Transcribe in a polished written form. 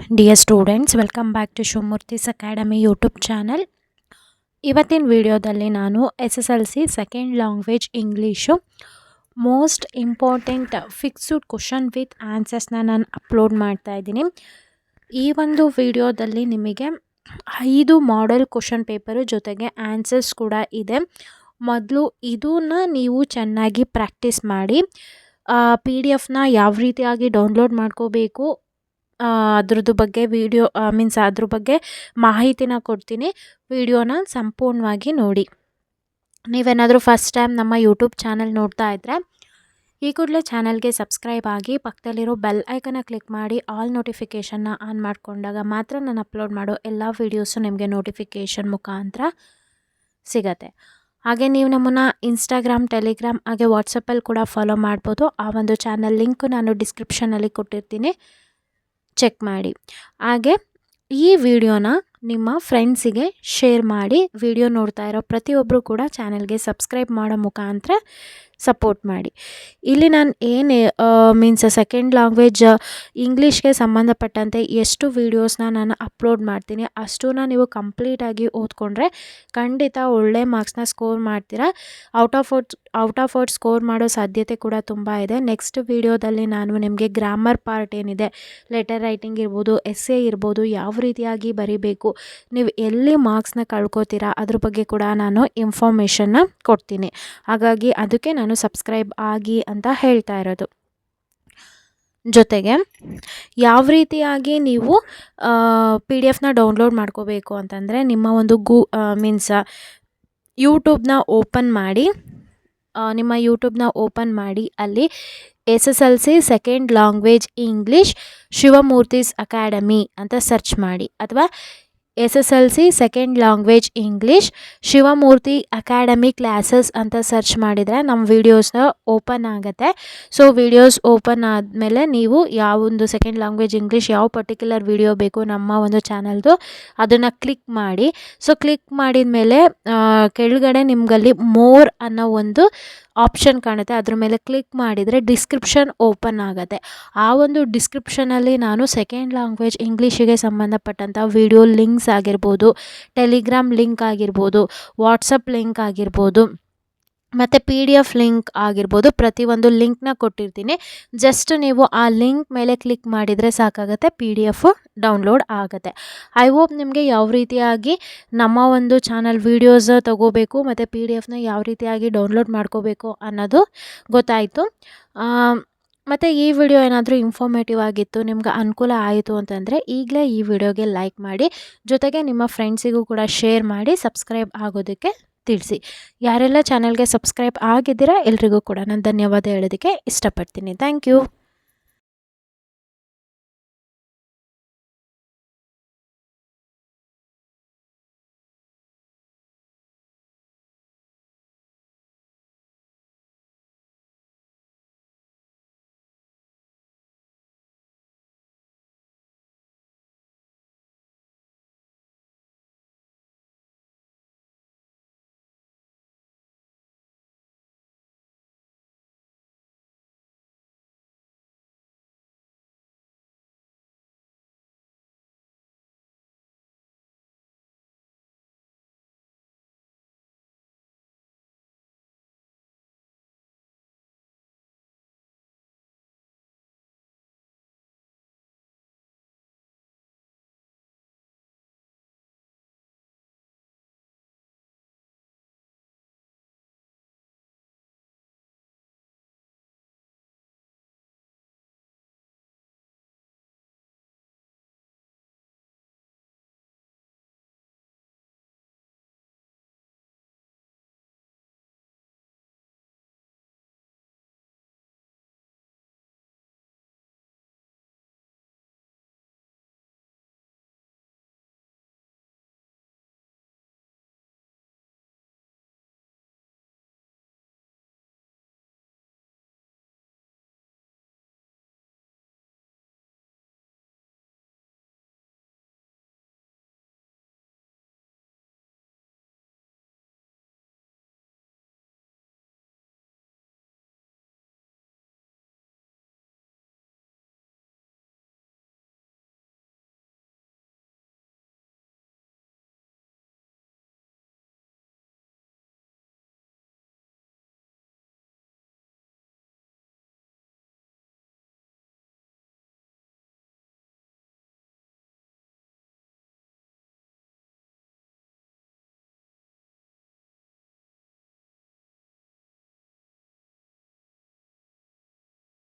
Dear students, welcome back to Shumurthi's Academy YouTube channel. ಇವತ್ತಿನ ವಿಡಿಯೋದಲ್ಲಿ ನಾನು SSLC second language English most important fixed question with ಆನ್ಸರ್ಸ್ನ ನಾನು upload ಮಾಡ್ತಾ ಇದ್ದೀನಿ. ಈ ಒಂದು ವಿಡಿಯೋದಲ್ಲಿ ನಿಮಗೆ 5 ಮಾಡೆಲ್ ಕ್ವಶನ್ ಪೇಪರು ಜೊತೆಗೆ ಆನ್ಸರ್ಸ್ ಕೂಡ ಇದೆ. ಮೊದಲು ಇದನ್ನ ನೀವು ಚೆನ್ನಾಗಿ ಪ್ರಾಕ್ಟೀಸ್ ಮಾಡಿ. PDF ಯಾವ ರೀತಿಯಾಗಿ ಡೌನ್ಲೋಡ್ ಮಾಡ್ಕೋಬೇಕು ಅದ್ರದ್ದು ಬಗ್ಗೆ ಅದ್ರ ಬಗ್ಗೆ ಮಾಹಿತಿನ ಕೊಡ್ತೀನಿ. ವಿಡಿಯೋನ ಸಂಪೂರ್ಣವಾಗಿ ನೋಡಿ. ನೀವೇನಾದರೂ ಫಸ್ಟ್ ಟೈಮ್ ನಮ್ಮ ಯೂಟ್ಯೂಬ್ ಚಾನಲ್ ನೋಡ್ತಾ ಇದ್ದರೆ ಈ ಕೂಡಲೇ ಚಾನಲ್ಗೆ ಸಬ್ಸ್ಕ್ರೈಬ್ ಆಗಿ ಪಕ್ಕದಲ್ಲಿರೋ ಬೆಲ್ ಐಕನ್ನ ಕ್ಲಿಕ್ ಮಾಡಿ ಆಲ್ ನೋಟಿಫಿಕೇಷನ್ನ ಆನ್ ಮಾಡಿಕೊಂಡಾಗ ಮಾತ್ರ ನಾನು ಅಪ್ಲೋಡ್ ಮಾಡೋ ಎಲ್ಲ ವೀಡಿಯೋಸು ನಿಮಗೆ ನೋಟಿಫಿಕೇಷನ್ ಮುಖಾಂತರ ಸಿಗತ್ತೆ. ಹಾಗೆ ನೀವು ನಮ್ಮನ್ನು ಇನ್ಸ್ಟಾಗ್ರಾಮ್, ಟೆಲಿಗ್ರಾಮ್ ಹಾಗೆ ವಾಟ್ಸಪ್ಪಲ್ಲಿ ಕೂಡ ಫಾಲೋ ಮಾಡ್ಬೋದು. ಆ ಒಂದು ಚಾನಲ್ ಲಿಂಕು ನಾನು ಡಿಸ್ಕ್ರಿಪ್ಷನಲ್ಲಿ ಕೊಟ್ಟಿರ್ತೀನಿ, ಚೆಕ್ ಮಾಡಿ. ಹಾಗೆ ಈ ವಿಡಿಯೋನ ನಿಮ್ಮ ಫ್ರೆಂಡ್ಸಿಗೆ ಶೇರ್ ಮಾಡಿ. ವಿಡಿಯೋ ನೋಡ್ತಾ ಇರೋ ಪ್ರತಿಯೊಬ್ಬರು ಕೂಡ ಚಾನಲ್ಗೆ ಸಬ್ಸ್ಕ್ರೈಬ್ ಮಾಡೋ ಮುಖಾಂತರ ಸಪೋರ್ಟ್ ಮಾಡಿ. ಇಲ್ಲಿ ನಾನು ಸೆಕೆಂಡ್ ಲ್ಯಾಂಗ್ವೇಜ್ ಇಂಗ್ಲೀಷ್ಗೆ ಸಂಬಂಧಪಟ್ಟಂತೆ ಎಷ್ಟು ವೀಡಿಯೋಸ್ನ ನಾನು ಅಪ್ಲೋಡ್ ಮಾಡ್ತೀನಿ ಅಷ್ಟನ್ನ ನೀವು ಕಂಪ್ಲೀಟಾಗಿ ಓದ್ಕೊಂಡ್ರೆ ಖಂಡಿತ ಒಳ್ಳೆ ಮಾರ್ಕ್ಸ್ನ ಸ್ಕೋರ್ ಮಾಡ್ತೀರಾ. ಔಟ್ ಆಫ್ ಔಟ್ ಸ್ಕೋರ್ ಮಾಡೋ ಸಾಧ್ಯತೆ ಕೂಡ ತುಂಬ ಇದೆ. ನೆಕ್ಸ್ಟ್ ವಿಡಿಯೋದಲ್ಲಿ ನಾನು ನಿಮಗೆ ಗ್ರಾಮರ್ ಪಾರ್ಟ್ ಏನಿದೆ, ಲೆಟರ್ ರೈಟಿಂಗ್ ಇರ್ಬೋದು, ಎಸ್ಸೆ ಇರ್ಬೋದು, ಯಾವ ರೀತಿಯಾಗಿ ಬರೀಬೇಕು, ನೀವು ಎಲ್ಲಿ ಮಾರ್ಕ್ಸ್ನ ಕಳ್ಕೊತೀರಾ ಅದ್ರ ಬಗ್ಗೆ ಕೂಡ ನಾನು ಇನ್ಫಾರ್ಮೇಷನ್ನ ಕೊಡ್ತೀನಿ. ಹಾಗಾಗಿ ಅದಕ್ಕೆ ನಾನು ಸಬ್ಸ್ಕ್ರೈಬ್ ಆಗಿ ಅಂತ ಹೇಳ್ತಾ ಇರೋದು. ಜೊತೆಗೆ ಯಾವ ರೀತಿಯಾಗಿ ನೀವು PDF ಡೌನ್ಲೋಡ್ ಮಾಡ್ಕೋಬೇಕು ಅಂತಂದರೆ ನಿಮ್ಮ ಒಂದು ಯೂಟ್ಯೂಬ್ನ ಓಪನ್ ಮಾಡಿ ಅಲ್ಲಿ SSLC second language English Shivamurthy's academy ಅಂತ ಸರ್ಚ್ ಮಾಡಿ, ಅಥವಾ SSLC second language English Shivamurthy academy classes ಅಂತ ಸರ್ಚ್ ಮಾಡಿದರೆ ನಮ್ಮ ವೀಡಿಯೋಸ್ನ ಓಪನ್ ಆಗುತ್ತೆ. ಸೊ ವೀಡಿಯೋಸ್ ಓಪನ್ ಆದಮೇಲೆ ನೀವು ಯಾವೊಂದು ಸೆಕೆಂಡ್ ಲ್ಯಾಂಗ್ವೇಜ್ ಇಂಗ್ಲೀಷ್ ಯಾವ ಪರ್ಟಿಕ್ಯುಲರ್ ವಿಡಿಯೋ ಬೇಕು ನಮ್ಮ ಒಂದು ಚಾನಲ್ದು ಅದನ್ನು ಕ್ಲಿಕ್ ಮಾಡಿ. ಸೊ ಕ್ಲಿಕ್ ಮಾಡಿದ ಮೇಲೆ ಕೆಳಗಡೆ ನಿಮಗಲ್ಲಿ ಮೋರ್ ಅನ್ನೋ ಒಂದು ಆಪ್ಷನ್ ಕಾಣುತ್ತೆ. ಅದ್ರ ಮೇಲೆ ಕ್ಲಿಕ್ ಮಾಡಿದರೆ ಡಿಸ್ಕ್ರಿಪ್ಷನ್ ಓಪನ್ ಆಗುತ್ತೆ. ಆ ಒಂದು ಡಿಸ್ಕ್ರಿಪ್ಷನಲ್ಲಿ ನಾನು ಸೆಕೆಂಡ್ ಲ್ಯಾಂಗ್ವೇಜ್ ಇಂಗ್ಲೀಷಿಗೆ ಸಂಬಂಧಪಟ್ಟಂಥ ವಿಡಿಯೋ ಲಿಂಕ್ಸ್ ಆಗಿರ್ಬೋದು, ಟೆಲಿಗ್ರಾಮ್ ಲಿಂಕ್ ಆಗಿರ್ಬೋದು, ವಾಟ್ಸಪ್ ಲಿಂಕ್ ಆಗಿರ್ಬೋದು, ಮತ್ತು PDF ಲಿಂಕ್ ಆಗಿರ್ಬೋದು, ಪ್ರತಿಯೊಂದು ಲಿಂಕ್ನ ಕೊಟ್ಟಿರ್ತೀನಿ. ಜಸ್ಟ್ ನೀವು ಆ ಲಿಂಕ್ ಮೇಲೆ ಕ್ಲಿಕ್ ಮಾಡಿದರೆ ಸಾಕಾಗುತ್ತೆ, PDF ಡೌನ್ಲೋಡ್ ಆಗುತ್ತೆ. ಐ ಹೋಪ್ ನಿಮಗೆ ಯಾವ ರೀತಿಯಾಗಿ ನಮ್ಮ ಒಂದು ಚಾನಲ್ ವೀಡಿಯೋಸ್ ತಗೋಬೇಕು ಮತ್ತು PDF ಯಾವ ರೀತಿಯಾಗಿ ಡೌನ್ಲೋಡ್ ಮಾಡ್ಕೋಬೇಕು ಅನ್ನೋದು ಗೊತ್ತಾಯಿತು. ಮತ್ತು ಈ ವಿಡಿಯೋ ಏನಾದರೂ ಇನ್ಫಾರ್ಮೇಟಿವ್ ಆಗಿತ್ತು, ನಿಮ್ಗೆ ಅನುಕೂಲ ಆಯಿತು ಅಂತಂದರೆ ಈಗಲೇ ಈ ವಿಡಿಯೋಗೆ ಲೈಕ್ ಮಾಡಿ, ಜೊತೆಗೆ ನಿಮ್ಮ ಫ್ರೆಂಡ್ಸಿಗೂ ಕೂಡ ಶೇರ್ ಮಾಡಿ ಸಬ್ಸ್ಕ್ರೈಬ್ ಆಗೋದಕ್ಕೆ ತಿಳಿಸಿ. ಯಾರೆಲ್ಲ ಚಾನಲ್ಗೆ ಸಬ್ಸ್ಕ್ರೈಬ್ ಆಗಿದ್ದೀರಾ ಎಲ್ರಿಗೂ ಕೂಡ ನಾನು ಧನ್ಯವಾದ ಹೇಳೋದಕ್ಕೆ ಇಷ್ಟಪಡ್ತೀನಿ. Thank you.